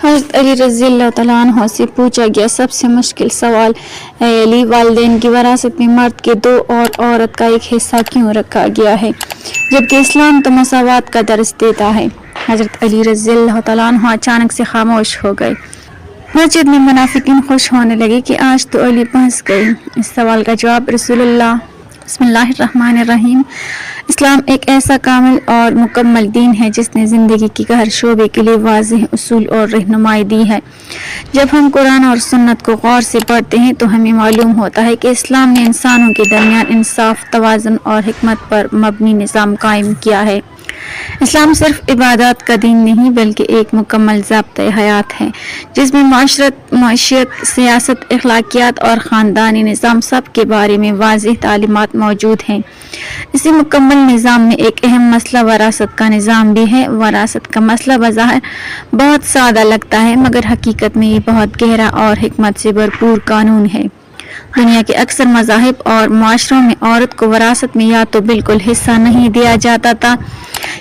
حضرت علی رضی اللہ تعالیٰ عنہ سے پوچھا گیا سب سے مشکل سوال، اے علی، والدین کی وراثت میں مرد کے 2 اور عورت کا 1 حصہ کیوں رکھا گیا ہے جبکہ اسلام تو مساوات کا درس دیتا ہے؟ حضرت علی رضی اللہ تعالیٰ عنہ اچانک سے خاموش ہو گئے۔ مسجد میں منافقین خوش ہونے لگے کہ آج تو علی پھنس گئی۔ اس سوال کا جواب رسول اللہ بسم اللہ الرحمن الرحیم۔ اسلام ایک ایسا کامل اور مکمل دین ہے جس نے زندگی کی ہر شعبے کے لیے واضح اصول اور رہنمائی دی ہے۔ جب ہم قرآن اور سنت کو غور سے پڑھتے ہیں تو ہمیں معلوم ہوتا ہے کہ اسلام نے انسانوں کے درمیان انصاف، توازن اور حکمت پر مبنی نظام قائم کیا ہے۔ اسلام صرف عبادات کا دین نہیں بلکہ ایک مکمل ضابطۂ حیات ہے جس میں معیشت، سیاست، اخلاقیات اور خاندانی نظام سب کے بارے میں واضح تعلیمات موجود ہیں۔ اسی مکمل نظام میں ایک اہم مسئلہ وراثت کا نظام بھی ہے۔ وراثت کا مسئلہ بظاہر بہت سادہ لگتا ہے مگر حقیقت میں یہ بہت گہرا اور حکمت سے بھرپور قانون ہے۔ دنیا کے اکثر مذاہب اور معاشروں میں عورت کو وراثت میں یا تو بالکل حصہ نہیں دیا جاتا تھا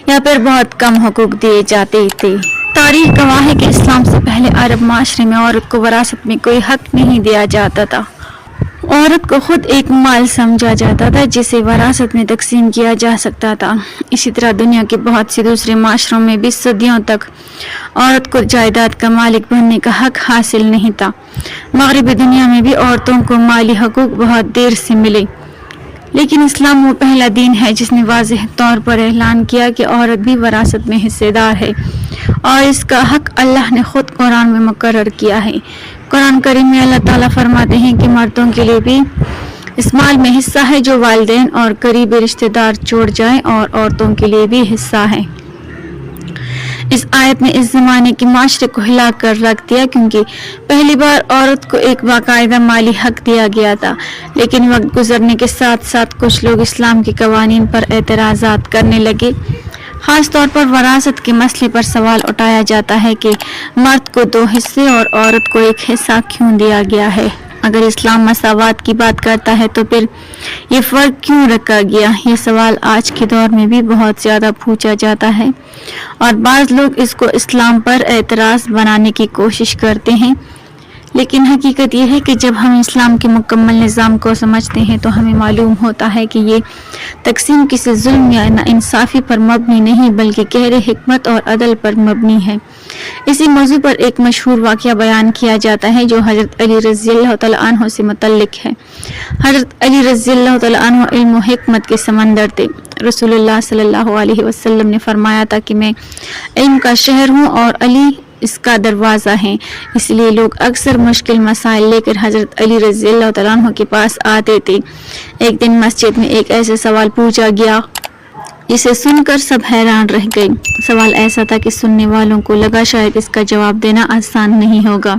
یا پھر بہت کم حقوق دیے جاتے تھے۔ تاریخ گواہ ہے کہ اسلام سے پہلے عرب معاشرے میں عورت کو وراثت میں کوئی حق نہیں دیا جاتا تھا۔ عورت کو خود ایک مال سمجھا جاتا تھا جسے وراثت میں تقسیم کیا جا سکتا تھا۔ اسی طرح دنیا کے بہت سے دوسرے معاشروں میں بھی صدیوں تک عورت کو جائیداد کا مالک بننے کا حق حاصل نہیں تھا۔ مغربی دنیا میں بھی عورتوں کو مالی حقوق بہت دیر سے ملے، لیکن اسلام وہ پہلا دین ہے جس نے واضح طور پر اعلان کیا کہ عورت بھی وراثت میں حصے دار ہے اور اس کا حق اللہ نے خود قرآن میں مقرر کیا ہے۔ قرآن کریم میں اللہ تعالیٰ فرماتے ہیں کہ مردوں کے لیے بھی اس مال میں حصہ ہے جو والدین اور قریبی رشتہ دار چھوڑ جائیں اور عورتوں کے لیے بھی حصہ ہے۔ اس آیت نے اس زمانے کے معاشرے کو ہلا کر رکھ دیا کیونکہ پہلی بار عورت کو ایک باقاعدہ مالی حق دیا گیا تھا، لیکن وقت گزرنے کے ساتھ ساتھ کچھ لوگ اسلام کے قوانین پر اعتراضات کرنے لگے۔ خاص طور پر وراثت کے مسئلے پر سوال اٹھایا جاتا ہے کہ مرد کو 2 حصے اور عورت کو 1 حصہ کیوں دیا گیا ہے؟ اگر اسلام مساوات کی بات کرتا ہے تو پھر یہ فرق کیوں رکھا گیا؟ یہ سوال آج کے دور میں بھی بہت زیادہ پوچھا جاتا ہے اور بعض لوگ اس کو اسلام پر اعتراض بنانے کی کوشش کرتے ہیں، لیکن حقیقت یہ ہے کہ جب ہم اسلام کے مکمل نظام کو سمجھتے ہیں تو ہمیں معلوم ہوتا ہے کہ یہ تقسیم کسی ظلم یا ناانصافی پر مبنی نہیں بلکہ گہرے حکمت اور عدل پر مبنی ہے۔ اسی موضوع پر ایک مشہور واقعہ بیان کیا جاتا ہے جو حضرت علی رضی اللہ تعالیٰ عنہ سے متعلق ہے۔ حضرت علی رضی اللہ تعالیٰ عنہ علم و حکمت کے سمندر تھے۔ رسول اللہ صلی اللہ علیہ وسلم نے فرمایا تھا کہ میں علم کا شہر ہوں اور علی اس کا دروازہ ہے، اس لیے لوگ اکثر مشکل مسائل لے کر حضرت علی رضی اللہ تعالیٰ عنہ کے پاس آتے تھے۔ ایک دن مسجد میں ایک ایسا سوال پوچھا گیا جسے سن کر سب حیران رہ گئے۔ سوال ایسا تھا کہ سننے والوں کو لگا شاید اس کا جواب دینا آسان نہیں ہوگا۔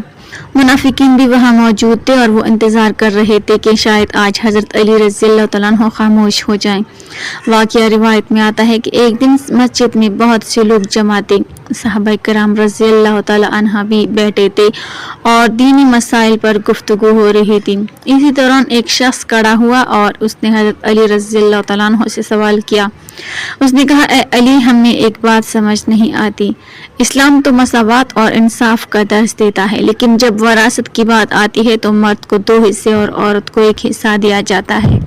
منافقین بھی وہاں موجود تھے اور وہ انتظار کر رہے تھے کہ شاید آج حضرت علی رضی اللہ تعالیٰ عنہ خاموش ہو جائیں۔ واقعہ روایت میں آتا ہے کہ ایک دن مسجد میں بہت سے لوگ جمع تھے، صحابہ کرام رضی اللہ تعالیٰ عنہ بھی بیٹھے تھے اور دینی مسائل پر گفتگو ہو رہی تھی۔ اسی دوران ایک شخص کھڑا ہوا اور اس نے حضرت علی رضی اللہ تعالیٰ عنہ سے سوال کیا۔ اس نے کہا، اے علی، ہمیں ایک بات سمجھ نہیں آتی۔ اسلام تو مساوات اور انصاف کا درس دیتا ہے، لیکن جب وراثت کی بات آتی ہے تو مرد کو 2 حصے اور عورت کو 1 حصہ دیا جاتا ہے۔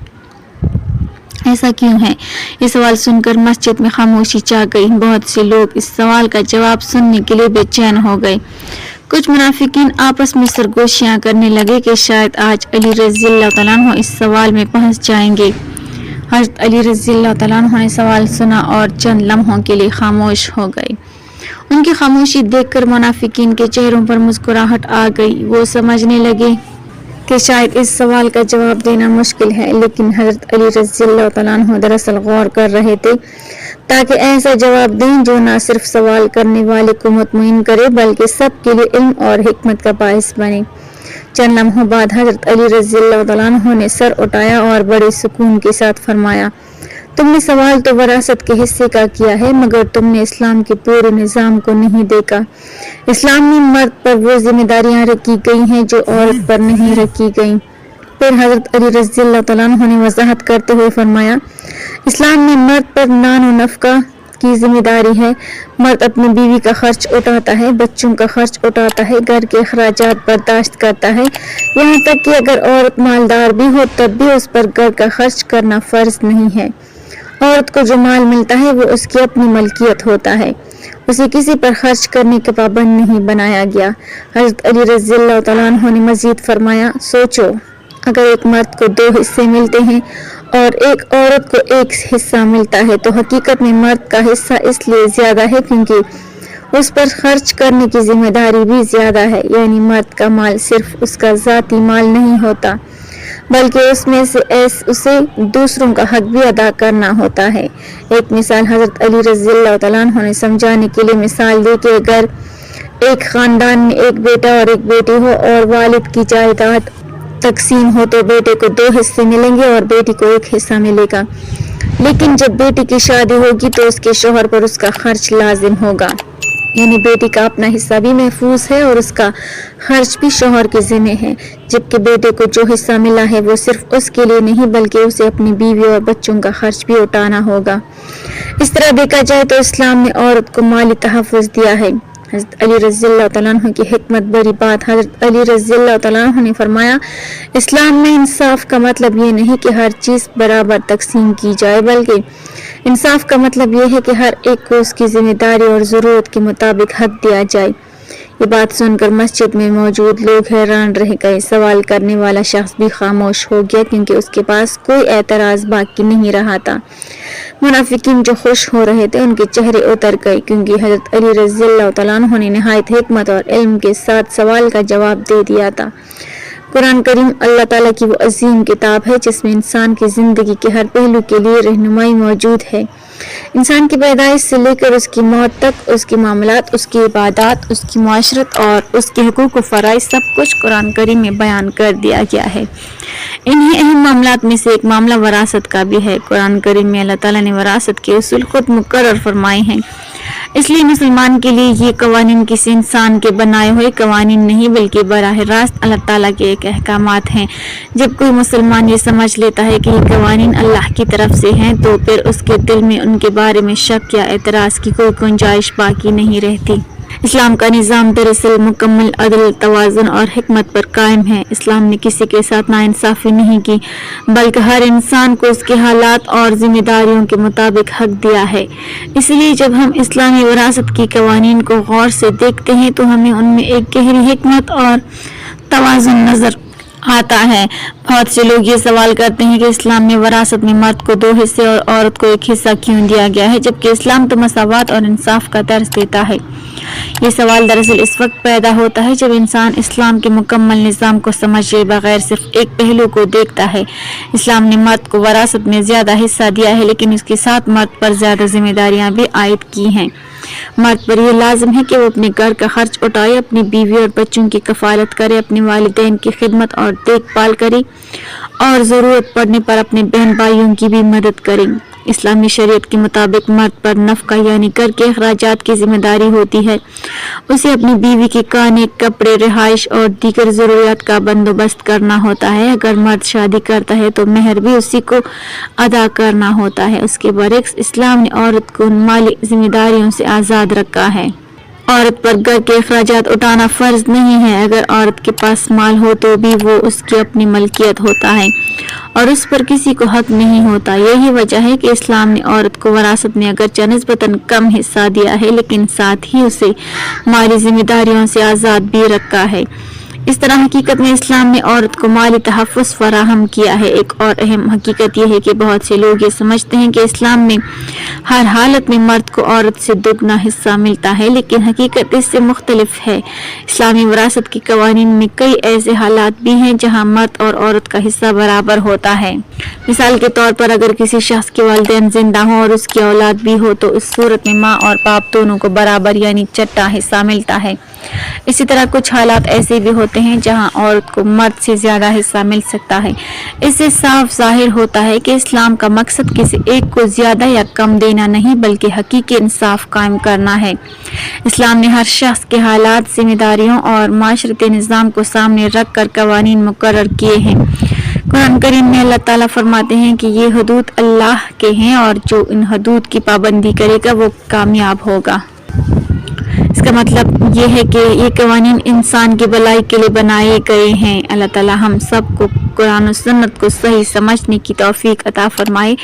ایسا کیوں ہے؟ یہ سوال سن کر مسجد میں خاموشی چھا گئی۔ بہت سے لوگ اس سوال کا جواب سننے کے لیے بے چین ہو گئے۔ کچھ منافقین آپس میں سرگوشیاں کرنے لگے کہ شاید آج علی رضی اللہ تعالیٰ عنہ اس سوال میں پھنس جائیں گے۔ حضرت علی رضی اللہ تعالیٰ عنہ نے سوال سنا اور چند لمحوں کے لیے خاموش ہو گئے۔ ان کی خاموشی دیکھ کر منافقین کے چہروں پر مسکراہٹ آ گئی۔ وہ سمجھنے لگے کہ شاید اس سوال کا جواب دینا مشکل ہے، لیکن حضرت علی رضی اللہ تعالیٰ عنہ دراصل غور کر رہے تھے تاکہ ایسا جواب دیں جو نہ صرف سوال کرنے والے کو مطمئن کرے بلکہ سب کے لیے علم اور حکمت کا باعث بنے۔ چند لمحوں بعد حضرت علی رضی اللہ تعالیٰ عنہ نے سر اٹھایا اور بڑے سکون کے ساتھ فرمایا، تم نے سوال تو وراثت کے حصے کا کیا ہے مگر تم نے اسلام کے پورے نظام کو نہیں دیکھا۔ اسلام میں مرد پر وہ ذمہ داریاں رکھی گئی ہیں جو عورت پر نہیں رکھی گئیں۔ پھر حضرت علی رضی اللہ تعالیٰ عنہ نے وضاحت کرتے ہوئے فرمایا، اسلام میں مرد پر نان و نفقہ کی ذمہ داری ہے۔ مرد اپنی بیوی کا خرچ اٹھاتا ہے، بچوں کا خرچ اٹھاتا ہے، گھر کے اخراجات برداشت کرتا ہے، یہاں تک کہ اگر عورت مالدار بھی ہو تب بھی اس پر گھر کا خرچ کرنا فرض نہیں ہے۔ عورت کو جو مال ملتا ہے وہ اس کی اپنی ملکیت ہوتا ہے، اسے کسی پر خرچ کرنے کے پابند نہیں بنایا گیا۔ حضرت علی رضی اللہ تعالیٰ عنہ نے مزید فرمایا، سوچو اگر ایک مرد کو 2 حصے ملتے ہیں اور ایک عورت کو 1 حصہ ملتا ہے تو حقیقت میں مرد کا حصہ اس لیے زیادہ ہے کیونکہ اس پر خرچ کرنے کی ذمہ داری بھی زیادہ ہے، یعنی مرد کا مال صرف اس کا ذاتی مال نہیں ہوتا بلکہ اس میں سے اسے دوسروں کا حق بھی ادا کرنا ہوتا ہے۔ ایک مثال حضرت علی رضی اللہ تعالیٰ عنہ نے سمجھانے کے لیے مثال دی کہ اگر ایک خاندان میں ایک بیٹا اور ایک بیٹی ہو اور والد کی جائیداد تقسیم ہو تو بیٹے کو 2 حصے ملیں گے اور بیٹی کو 1 حصہ ملے گا، لیکن جب بیٹی کی شادی ہوگی تو اس کے شوہر پر اس کا خرچ لازم ہوگا، یعنی بیٹی کا اپنا حصہ بھی محفوظ ہے اور اس کا خرچ بھی شوہر کے ذمہ ہے، جبکہ بیٹے کو جو حصہ ملا ہے وہ صرف اس کے لیے نہیں بلکہ اسے اپنی بیوی اور بچوں کا خرچ بھی اٹھانا ہوگا۔ اس طرح دیکھا جائے تو اسلام نے عورت کو مالی تحفظ دیا ہے۔ حضرت علی رضی اللہ تعالیٰ عنہ کی حکمت بری بات، حضرت علی رضی اللہ تعالیٰ عنہ نے فرمایا، اسلام میں انصاف کا مطلب یہ نہیں کہ ہر چیز برابر تقسیم کی جائے، بلکہ انصاف کا مطلب یہ ہے کہ ہر ایک کو اس کی ذمہ داری اور ضرورت کے مطابق حق دیا جائے۔ یہ بات سن کر مسجد میں موجود لوگ حیران رہ گئے، سوال کرنے والا شخص بھی خاموش ہو گیا کیونکہ اس کے پاس کوئی اعتراض باقی نہیں رہا تھا۔ منافقین جو خوش ہو رہے تھے ان کے چہرے اتر گئے کیونکہ حضرت علی رضی اللہ تعالیٰ عنہ نے نہایت حکمت اور علم کے ساتھ سوال کا جواب دے دیا تھا۔ قرآن کریم اللہ تعالیٰ کی وہ عظیم کتاب ہے جس میں انسان کی زندگی کے ہر پہلو کے لیے رہنمائی موجود ہے۔ انسان کی پیدائش سے لے کر اس کی موت تک، اس کے معاملات، اس کی عبادات، اس کی معاشرت اور اس کے حقوق و فرائض سب کچھ قرآن کریم میں بیان کر دیا گیا ہے۔ انہی اہم معاملات میں سے ایک معاملہ وراثت کا بھی ہے۔ قرآن کریم میں اللہ تعالیٰ نے وراثت کے اصول خود مقرر فرمائے ہیں، اس لیے مسلمان کے لیے یہ قوانین کسی انسان کے بنائے ہوئے قوانین نہیں بلکہ براہ راست اللہ تعالیٰ کے ایک احکامات ہیں۔ جب کوئی مسلمان یہ سمجھ لیتا ہے کہ یہ قوانین اللہ کی طرف سے ہیں تو پھر اس کے دل میں ان کے بارے میں شک یا اعتراض کی کوئی گنجائش باقی نہیں رہتی۔ اسلام کا نظام دراصل مکمل عدل، توازن اور حکمت پر قائم ہے۔ اسلام نے کسی کے ساتھ ناانصافی نہیں کی بلکہ ہر انسان کو اس کے حالات اور ذمہ داریوں کے مطابق حق دیا ہے۔ اس لیے جب ہم اسلامی وراثت کی قوانین کو غور سے دیکھتے ہیں تو ہمیں ان میں ایک گہری حکمت اور توازن نظر آتا ہے۔ بہت سے لوگ یہ سوال کرتے ہیں کہ اسلام میں وراثت میں مرد کو 2 حصے اور عورت کو 1 حصہ کیوں دیا گیا ہے جبکہ اسلام تو مساوات اور انصاف کا درس دیتا ہے۔ یہ سوال دراصل اس وقت پیدا ہوتا ہے جب انسان اسلام کے مکمل نظام کو سمجھے بغیر صرف ایک پہلو کو دیکھتا ہے۔ اسلام نے مرد کو وراثت میں زیادہ حصہ دیا ہے لیکن اس کے ساتھ مرد پر زیادہ ذمہ داریاں بھی عائد کی ہیں۔ مرد پر یہ لازم ہے کہ وہ اپنے گھر کا خرچ اٹھائے، اپنی بیوی اور بچوں کی کفالت کرے، اپنے والدین کی خدمت اور دیکھ بھال کرے اور ضرورت پڑنے پر اپنے بہن بھائیوں کی بھی مدد کرے۔ اسلامی شریعت کے مطابق مرد پر نفقہ یعنی گھر کے اخراجات کی ذمہ داری ہوتی ہے۔ اسے اپنی بیوی کے کھانے، کپڑے، رہائش اور دیگر ضروریات کا بندوبست کرنا ہوتا ہے۔ اگر مرد شادی کرتا ہے تو مہر بھی اسی کو ادا کرنا ہوتا ہے۔ اس کے برعکس اسلام نے عورت کو ان مالی ذمہ داریوں سے آزاد رکھا ہے۔ عورت پر گھر کے اخراجات اٹھانا فرض نہیں ہے۔ اگر عورت کے پاس مال ہو تو بھی وہ اس کی اپنی ملکیت ہوتا ہے اور اس پر کسی کو حق نہیں ہوتا۔ یہی وجہ ہے کہ اسلام نے عورت کو وراثت میں اگرچہ نسبتاً کم حصہ دیا ہے لیکن ساتھ ہی اسے مالی ذمہ داریوں سے آزاد بھی رکھا ہے۔ اس طرح حقیقت میں اسلام نے عورت کو مالی تحفظ فراہم کیا ہے۔ ایک اور اہم حقیقت یہ ہے کہ بہت سے لوگ یہ سمجھتے ہیں کہ اسلام میں ہر حالت میں مرد کو عورت سے دگنا حصہ ملتا ہے لیکن حقیقت اس سے مختلف ہے۔ اسلامی وراثت کے قوانین میں کئی ایسے حالات بھی ہیں جہاں مرد اور عورت کا حصہ برابر ہوتا ہے۔ مثال کے طور پر اگر کسی شخص کے والدین زندہ ہوں اور اس کی اولاد بھی ہو تو اس صورت میں ماں اور باپ دونوں کو برابر یعنی چھٹا حصہ ملتا ہے۔ اسی طرح کچھ حالات ایسے بھی ہوتے ہیں جہاں عورت کو مرد سے زیادہ حصہ مل سکتا ہے۔ اس سے صاف ظاہر ہوتا ہے کہ اسلام کا مقصد کسی ایک کو زیادہ یا کم دینا نہیں بلکہ حقیقی انصاف قائم کرنا ہے۔ اسلام نے ہر شخص کے حالات، ذمہ داریوں اور معاشرتی نظام کو سامنے رکھ کر قوانین مقرر کیے ہیں۔ قرآن کریم میں اللہ تعالیٰ فرماتے ہیں کہ یہ حدود اللہ کے ہیں اور جو ان حدود کی پابندی کرے گا وہ کامیاب ہوگا۔ اس کا مطلب یہ ہے کہ یہ قوانین انسان کی بھلائی کے لیے بنائے گئے ہیں۔ اللہ تعالیٰ ہم سب کو قرآن و سنت کو صحیح سمجھنے کی توفیق عطا فرمائے،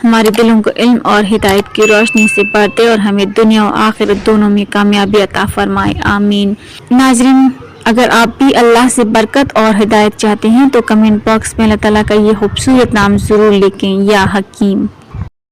ہمارے دلوں کو علم اور ہدایت کی روشنی سے بھر دے اور ہمیں دنیا و آخرت دونوں میں کامیابی عطا فرمائے، آمین۔ ناظرین، اگر آپ بھی اللہ سے برکت اور ہدایت چاہتے ہیں تو کمنٹ باکس میں اللہ تعالیٰ کا یہ خوبصورت نام ضرور لکھیں، یا حکیم۔